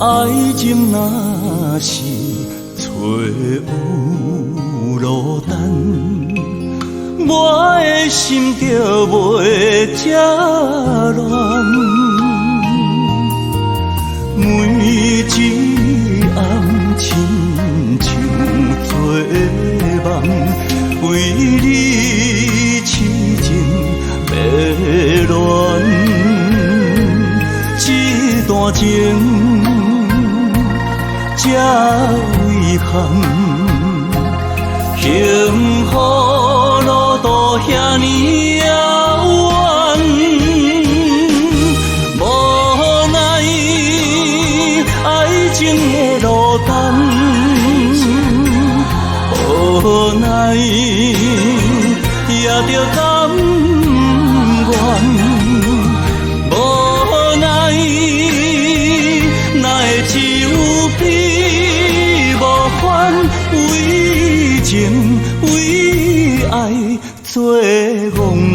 爱情若是找有落单，我的心就袂这乱。每一暗亲像做梦，为你痴情迷乱，这段情这遗憾，幸福路途遐尼遥远，无奈爱情的落单，无奈也着甘愿，无奈哪会只有悲无欢，为情为爱做憨人。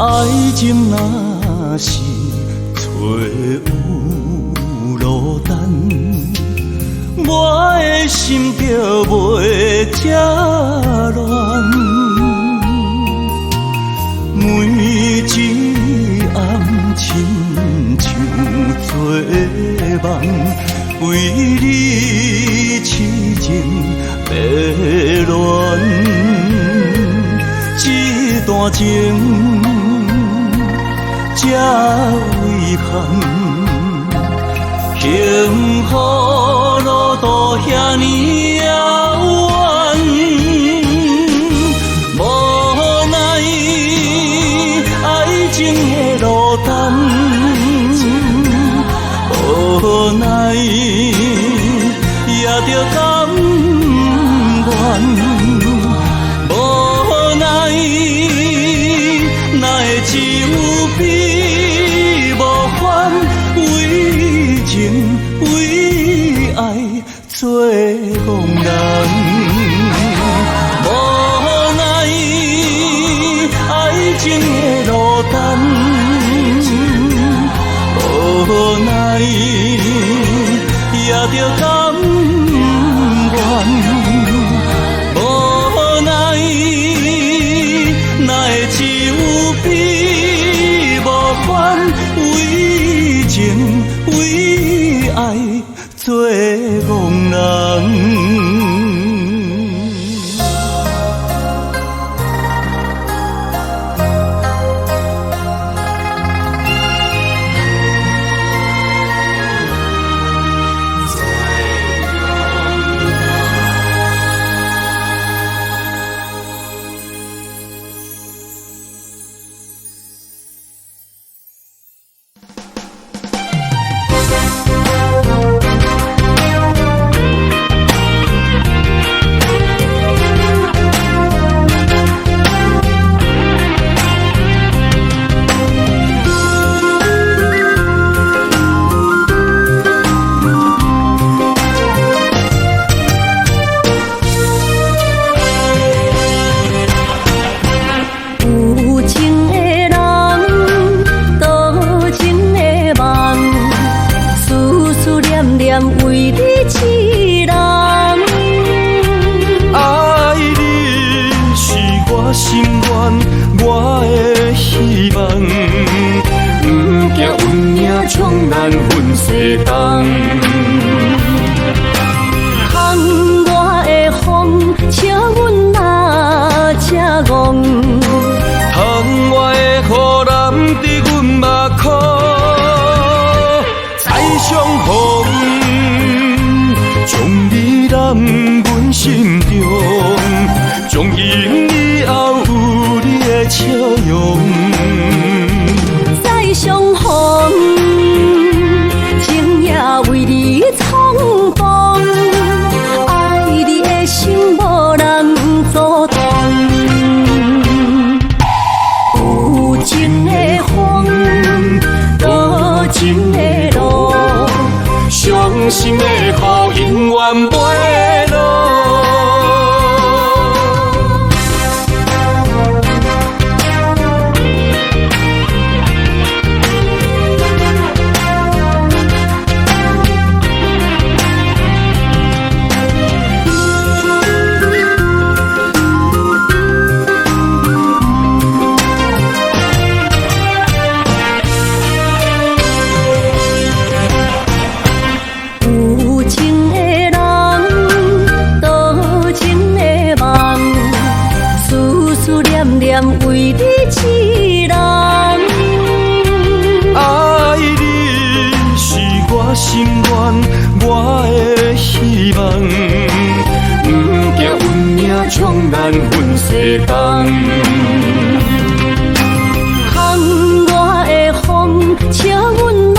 爱情若是找有落单，我的心就袂这乱。每一暗亲像做梦，为你痴情迷乱，这段情这遗憾，幸福路途遐尼遥远，无奈爱情的落单，无奈也着甘愿，无奈哪会只有悲无欢，为情为爱做憨人，无奈爱情的落单，无奈也着甘愿，无奈哪会只有悲无欢，为情为爱做憨人。为你痴人，爱你是我心愿，我的希望，不惊运命冲咱分西东。窗外的风，请阮哪只戆？窗外的雨淋伫阮目眶，再相逢。将你揽阮心中，从今以后有你的笑容。再相逢，情为你一人。爱你是我心愿，我的希望，不惊运命冲咱分世间。风我的风，笑阮哪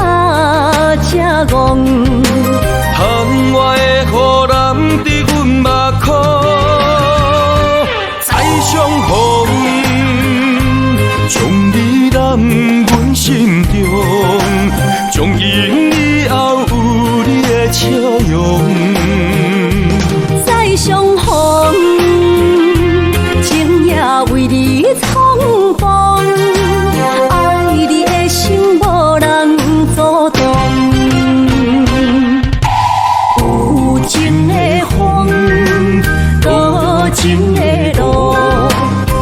这戆。窗外的雨淋伫阮目眶，再相逢，将你揽阮心中，从今以后有你的笑容。再相逢，情也为你冲动，爱你的心无人阻挡。有情的风，无情的路，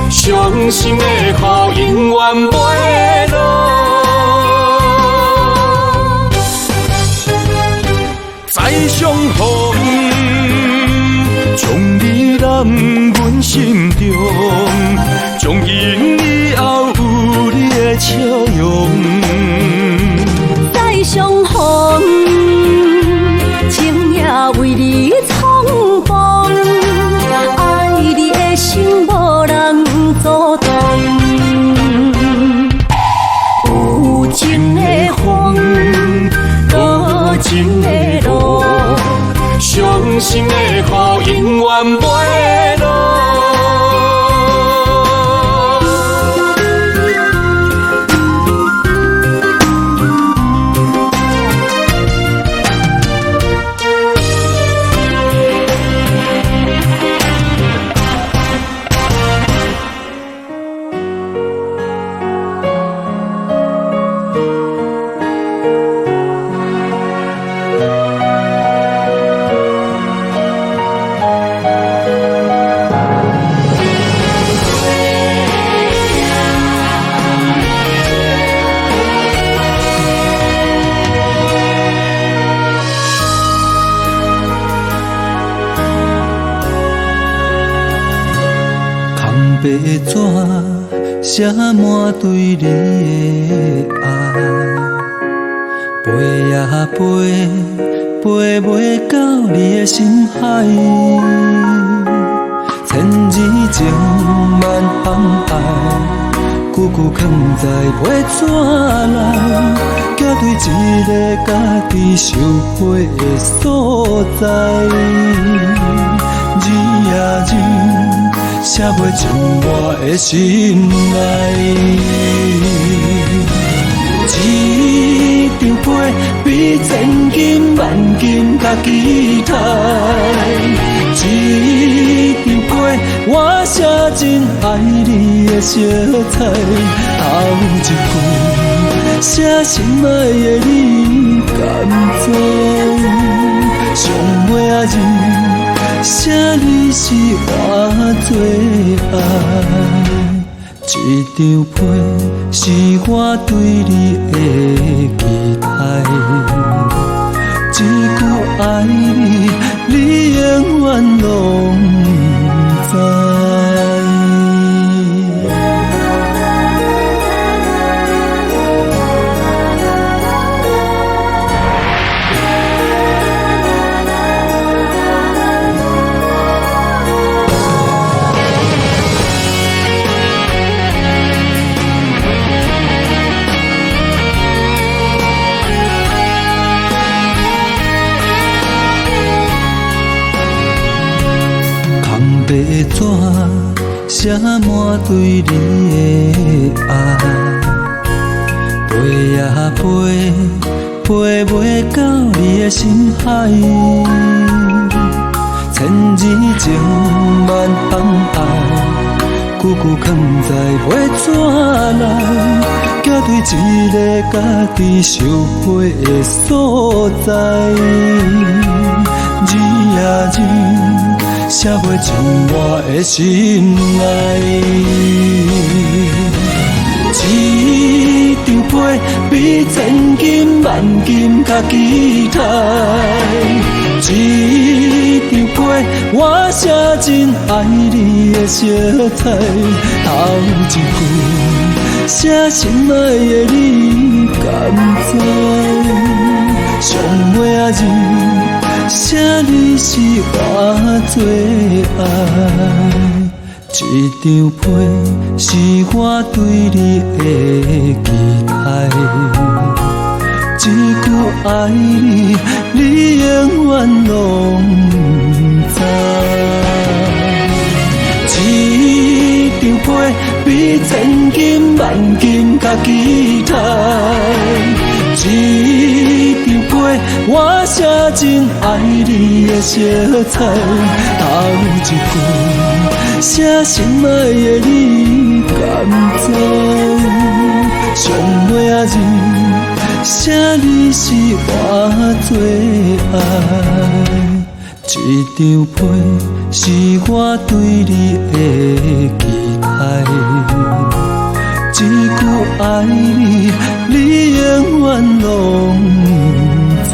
伤心的雨永远袂落。再相逢，将你揽阮心中，从今以后有你的笑容。再相逢，情也为你冲动，爱你的心无人阻挡。有情的风，无情的路，伤心的雨永远袂落。白纸写满对你的爱，飞呀飞，飞袂到你的心海。千字情万行爱，句句藏在白纸内，寄对一个家己受陪的所在。字呀字。写袂尽我的心内，一张被比千金万金较期待，一张被我写尽爱你的色彩，头一句写心爱的你甘知？上尾啊字。写你是我最爱，一张被是我对你的期待，一句爱你，你永远拢知。白纸写满对你的爱，飞呀飞，飞袂到你的心海。千字情万行爱，句句藏在白纸内，寄对一个家己受陪的所在。字呀字。写袂尽我的心内，一张被比千金万金较期待，一张被，我写真爱你的色彩，头一句写心爱的你，敢知？上尾仔字写你是我最爱。一张被是我对你的期待，一句爱你，你永远拢不知。一张被比千金万金较期待，一张被我写真爱你的色彩，头一句写心爱的你，敢知？上尾仔字写你是我最爱，一张被是我对你的期待，一句爱你，你永远拢不知。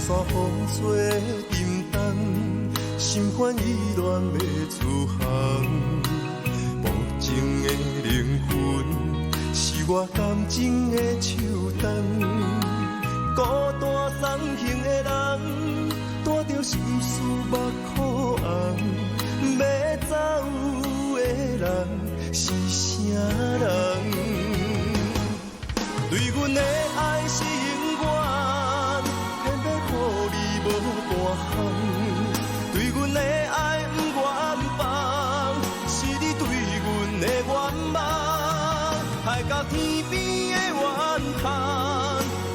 山风吹沉重，心烦意乱要出航。无情的灵魂，是我感情的手重。孤单送行的人，带着心事目眶红。要走的人是啥人？对阮的爱是永远。无半项，对阮的爱不愿放，是你对阮的愿望。海角天边的怨叹，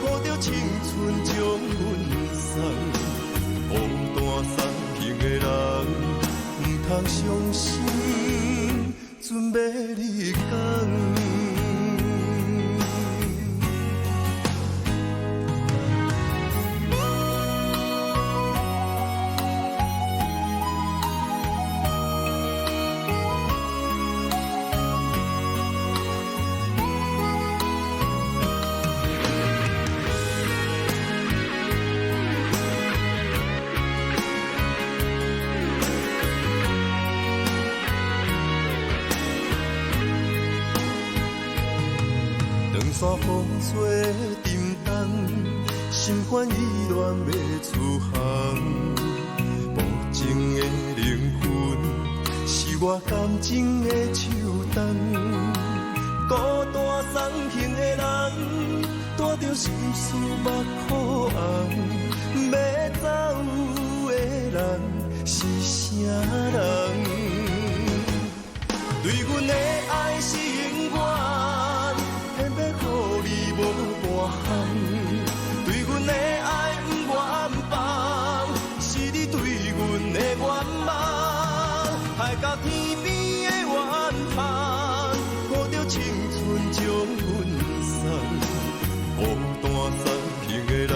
抱着青春将阮送。孤单送行的人，不通伤心，准要离港。山风吹沉重，心烦意乱要出航。无情的灵魂，是我感情的手重。孤单送行的人，带着心事目眶红。要走的人是啥人？对阮的爱是永远。偏要予你无半项，对阮的爱不愿放，是你对阮的愿望。海角天边的怨叹，抱着青春将阮送。孤单送行的人，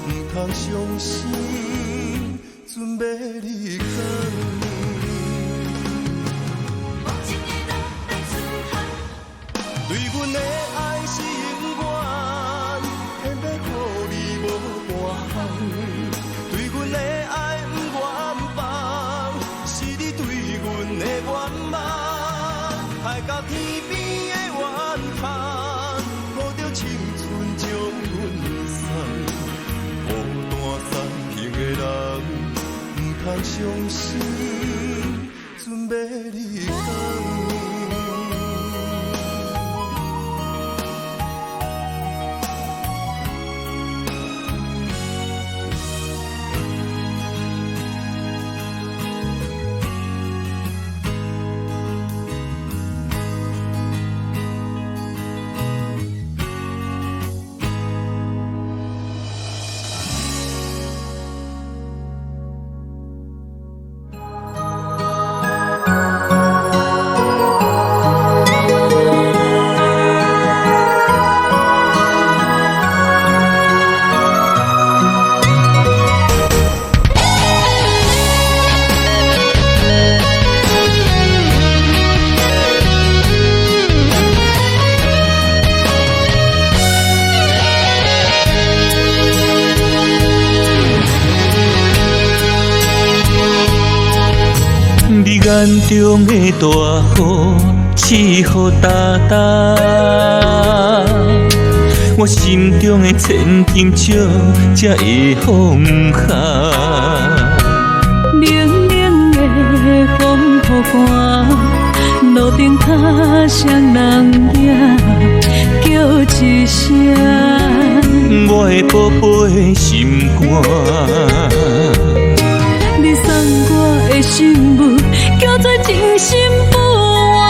不通伤心，准要离港。对阮的爱是永远，偏要予你无半项。对阮的爱不愿放，是你对阮的愿望。海角天边的怨叹，抱着青春将阮送。孤单送行的人，不通伤心，准要离港。中的大雨，刺雨哒哒。我心中的千金石才会放下。冷冷的风雨寒，路顶脚双人影，叫一声。我的宝贝心肝，你送我的信物，叫做真心不换。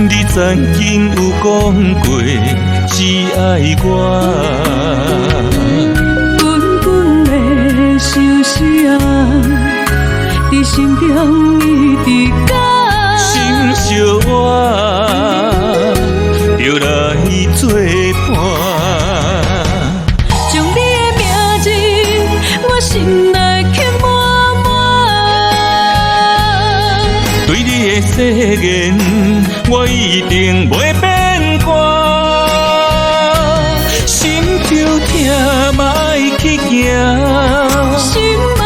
你曾经有讲过只爱我，滚滚的相思啊，在心中一直讲。心相我，就来作伴。将你的名字，我心内刻满满。对你的誓言，我一定袂变卦。心就痛嘛爱去行，心爱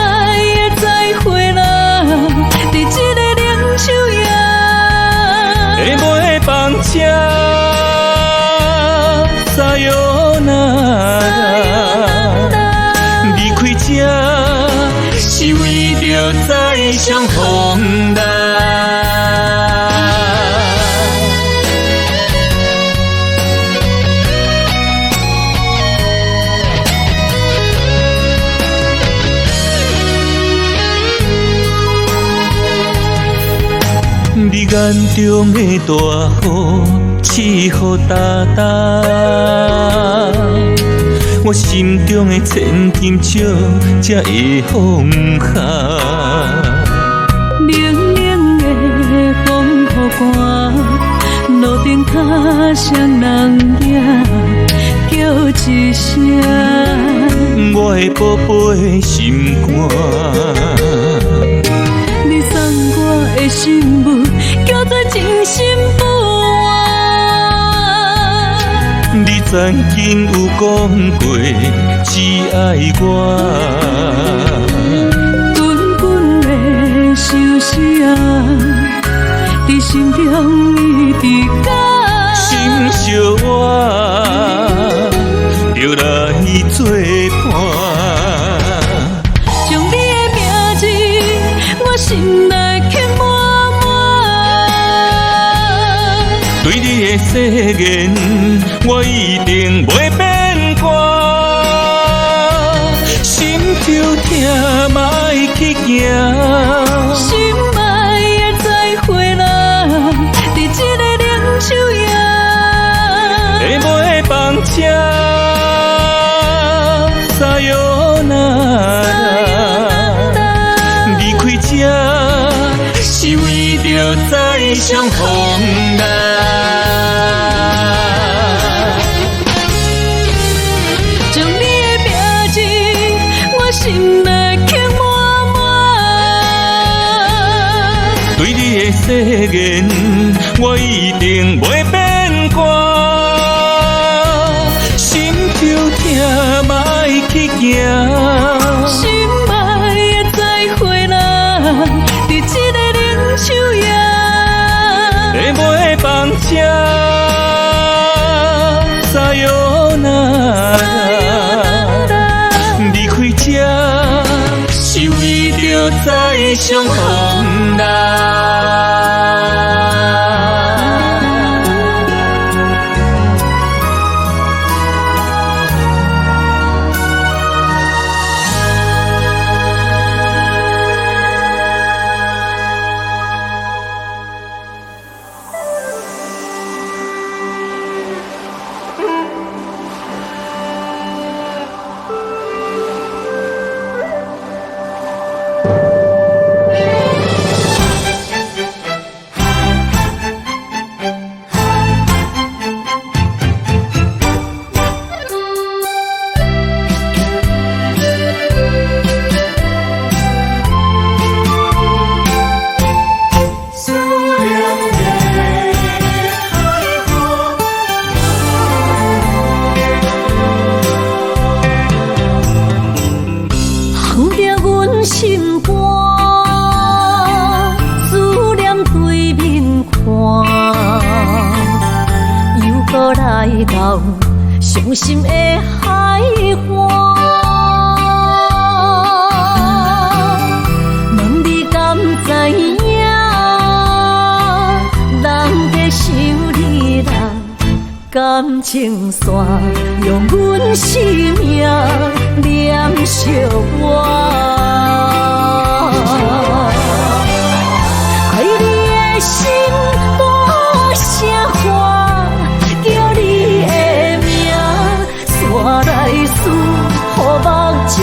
的再会啦，在这个冷秋夜。会袂放车，撒哟那拉。离开这，是为着再相逢来。你眼中的大雨，刺雨哒哒。我心中的千金石才会放下。冷冷的风雨寒，路顶脚双人影，叫一声。我的宝贝心肝，你送我的信物，叫做真心不换。你曾经有讲过只爱我，滚滚的相思啊，在心中一直讲。心相我，就来作伴。将你的名字，我心内刻满满。对你的誓言，我一定袂变卦。心就痛嘛爱去行，心爱的再会啦，在这个冷秋夜。会袂放车，撒哟那拉。离开这，是为着再相逢来。将你的名字，我心内刻满满。对你的誓言，我一定袂变卦。心就痛嘛爱去行，心爱的再会啦，在这个冷秋夜。会袂放车，撒哟那拉。离开这，是为着再相逢来。来到伤心的海岸，问你敢知影？人在想你啦，感情线用阮生命念惜我。爱你的心大声喊，叫你的名，山来思，予目睭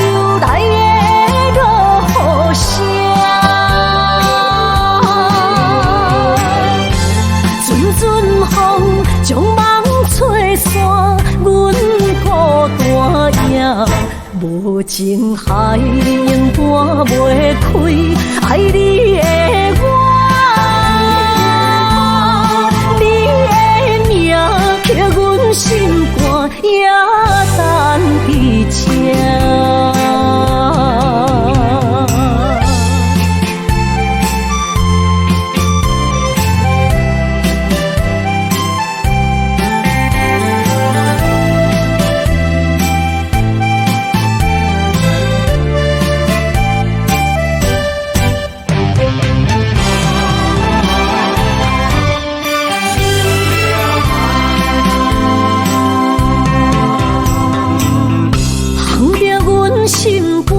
来的落雨声。阵阵风将梦吹散，阮孤单影，无情海永搬袂开，爱你的我。刻阮心肝，也等伫这。心肝，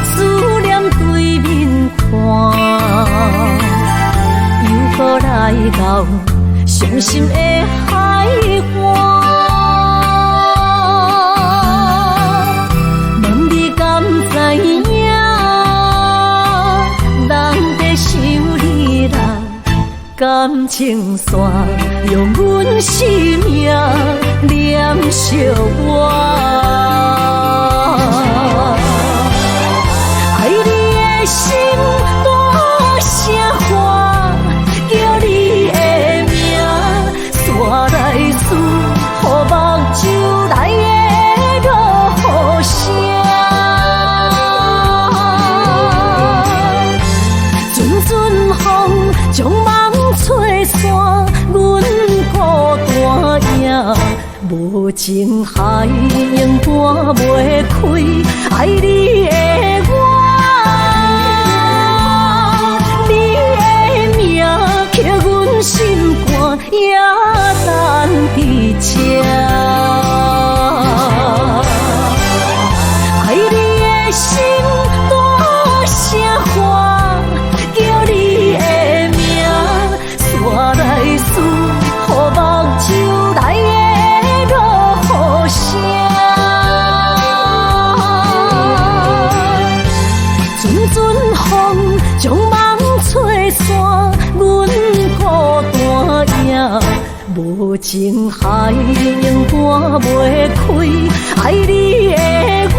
思念对面看，又搁来到伤心的海岸。问你敢知影？人在想你啦，感情线用阮生命念惜我。心大声喊，叫你的名，山来思，予目睭来的落雨声。阵阵风将梦吹散，阮孤单影，无情海永搬袂开，爱你的我。刻阮心肝，也等伫这。爱你的心大声喊，叫你的名，山来思，予目睭来的落雨声。阵阵风将梦吹散。阮孤单影，无情海永搬袂开，爱你的我，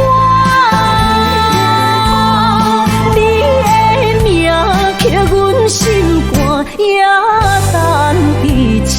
你的名，刻阮心肝，也等伫这。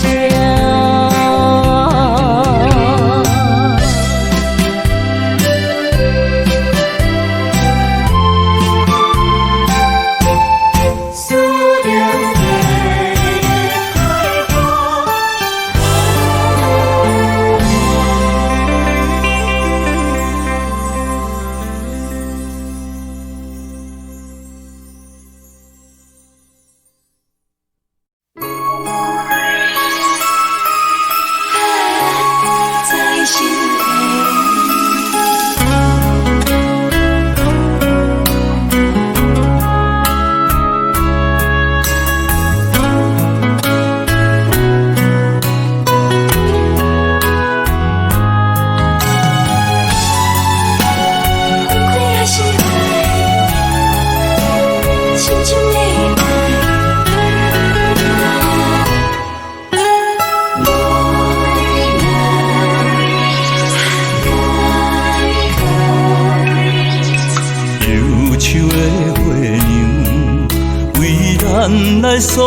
来诉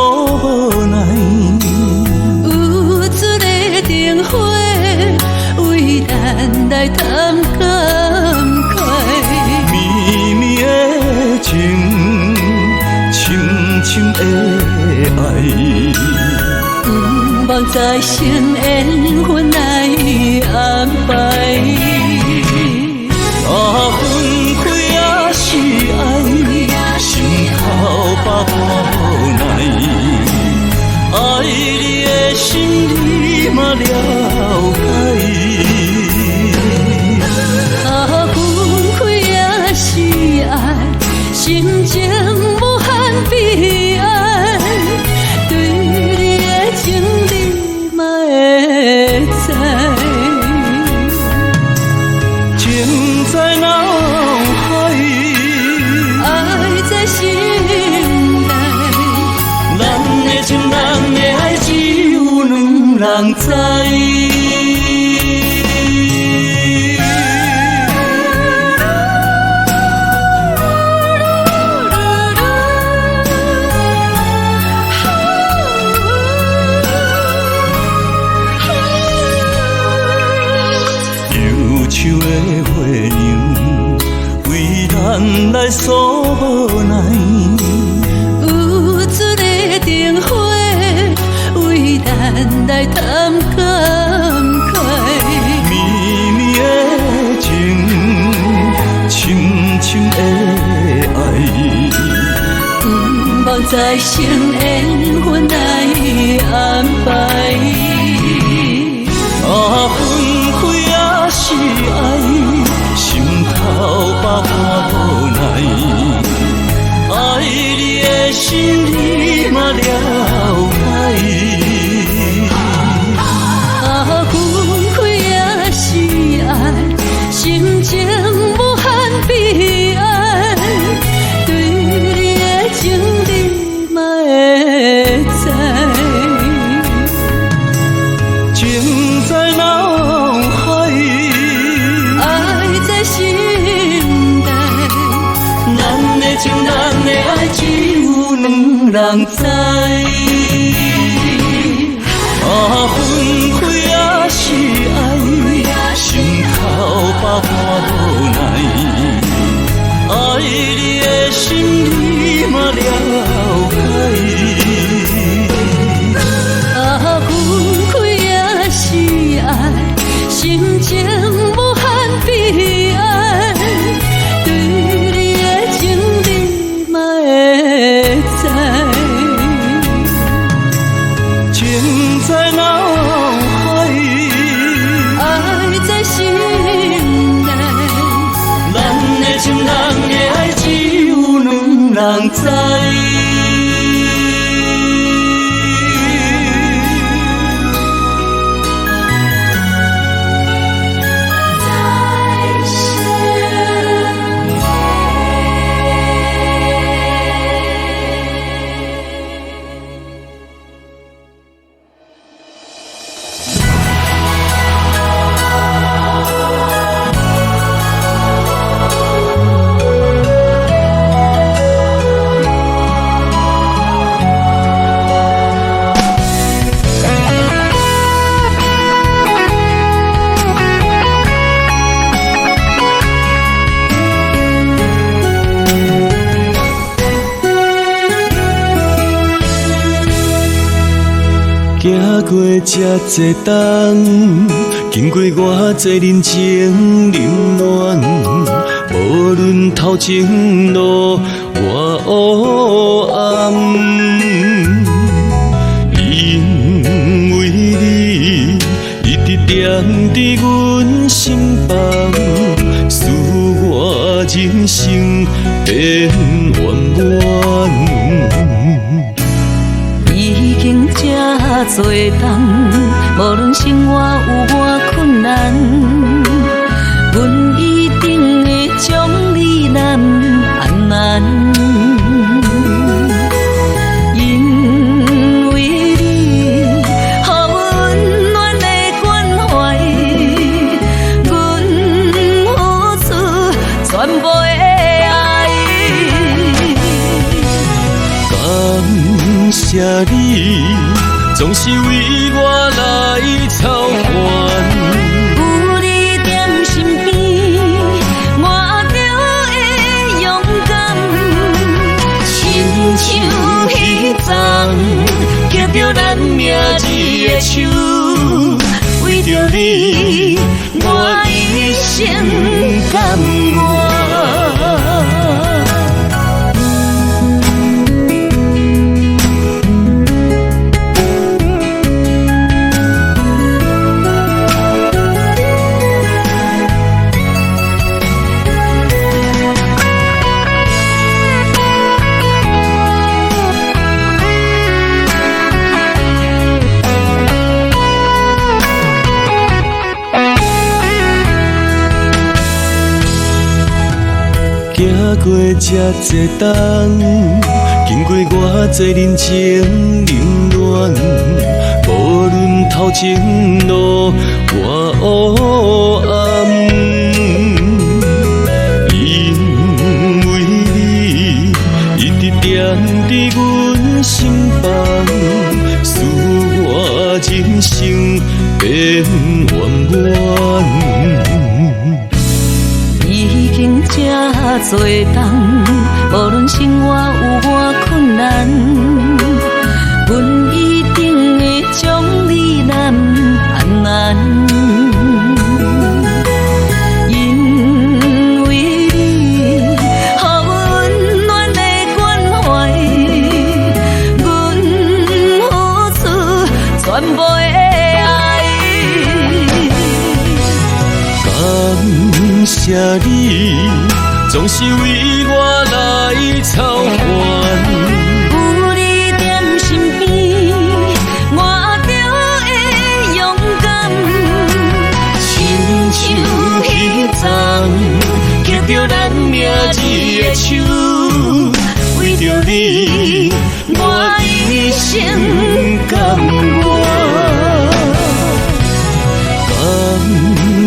难，有一个灯火，为咱来谈感慨。绵绵的情，深深的爱，望再生缘分来安排。分开也是爱，心头百般奈。爱你的心你嘛了解。分开也是爱，心情无限悲哀。对你的情你嘛会知，情在脑海，爱在心内。咱的情，咱的爱，只有两人知。树的花娘为咱来诉无奈，有一个灯火为咱来谈感慨。绵绵的情，深深的爱，不望再生缘分来安排。分开也是爱，心头百般无奈。爱你的心你嘛了解。分开也是爱，心情无限悲哀。对你的情你嘛会知。情在脑海，爱在心内。咱的情，咱的爱，只有两人知。分开也是爱，心头百般无奈。爱你的心你嘛了解。分开也是爱，心情无限悲哀。对你的情你嘛会知，情在脑海，爱在心内。咱的情，咱的爱，只有两人知。行过这多冬，经过偌济人情冷暖，无论头前路偌黑暗，因为你一直踮伫阮心房，使我人生变圆满。已经这多冬，无论生活有偌困难，阮一定会将你南安满。因为你予温暖的关怀，阮付出全部的爱。感谢你，总是为我来操烦。有你踮身边，我就会勇敢。亲像迄丛结着着咱名字的手，为着你，我一生甘愿。行过这多冬，经过偌济人情冷暖，无论头前路偌黑暗，因为你一直踮伫阮心房，使我人生变圆满。已经这多冬，无论生活有偌困难，阮一定会将你南安安。因为你，予温暖的关怀，阮付出全部的爱。感谢你，总是为我来操烦。有你踮身边，我就会勇敢。亲像彼昨，握着咱名字的手，为着你，我一生甘愿。感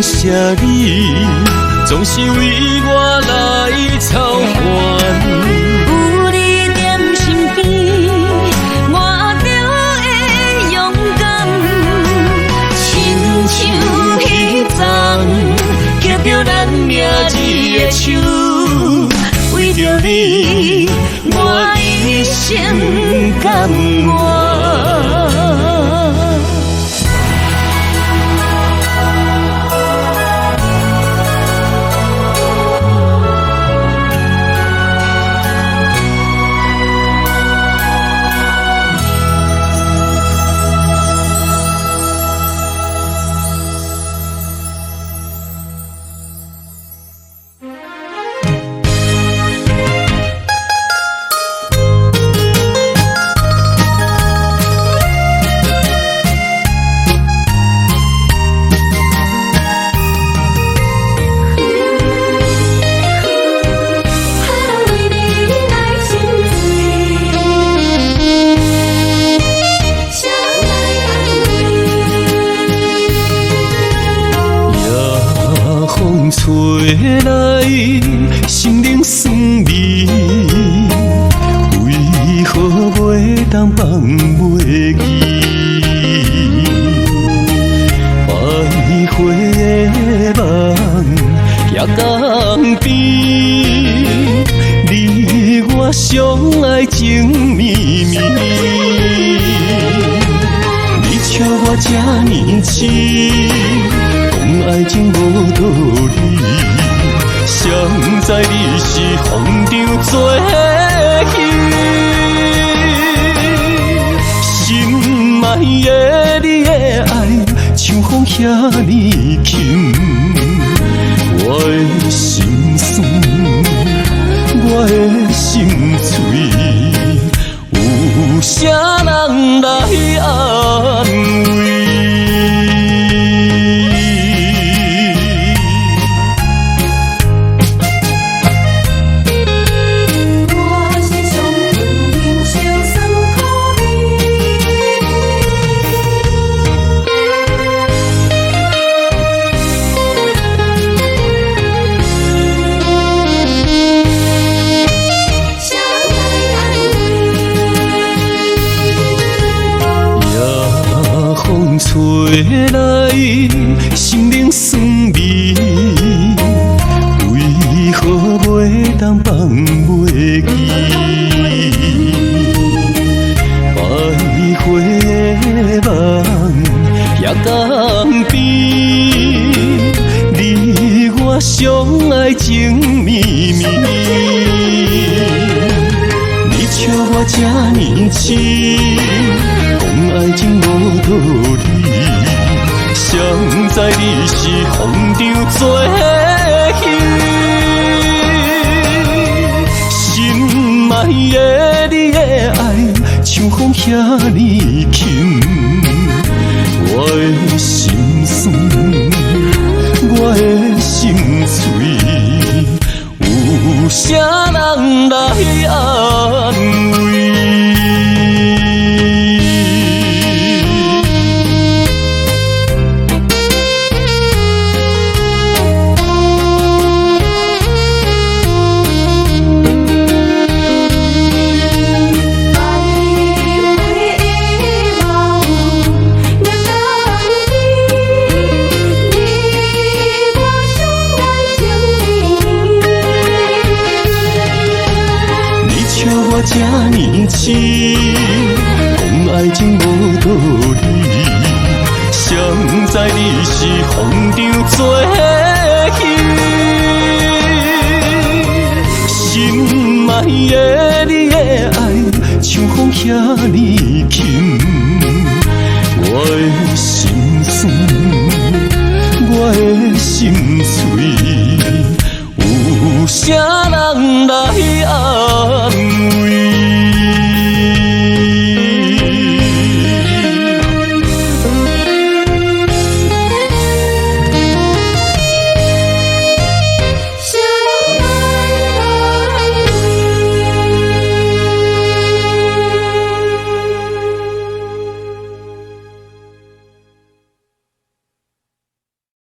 谢你，总是为我来操烦。有你踮身边，我就会勇敢。亲像彼昨，握着咱名字的手，为着你，我一生甘愿。吹来心灵酸味，为何袂当放袂记？徘徊的梦也江边，你我相爱情绵绵。你笑我这年轻，讲爱情无道理，谁知你是风中做戏，心爱的你的爱像风遐尼轻，我的心酸，我的心碎，有啥人来安慰？吹来心灵酸味，为何袂当放袂记？徘徊这呢深，讲爱情无道理，谁知你是风中作戏，心爱的你的爱像风遐呢轻，我的心酸，我的心碎，有啥人来安慰？这呢深，讲爱情无道理，谁知你是风中作戏，心爱的你的爱像风遐呢轻，我的心酸，我的心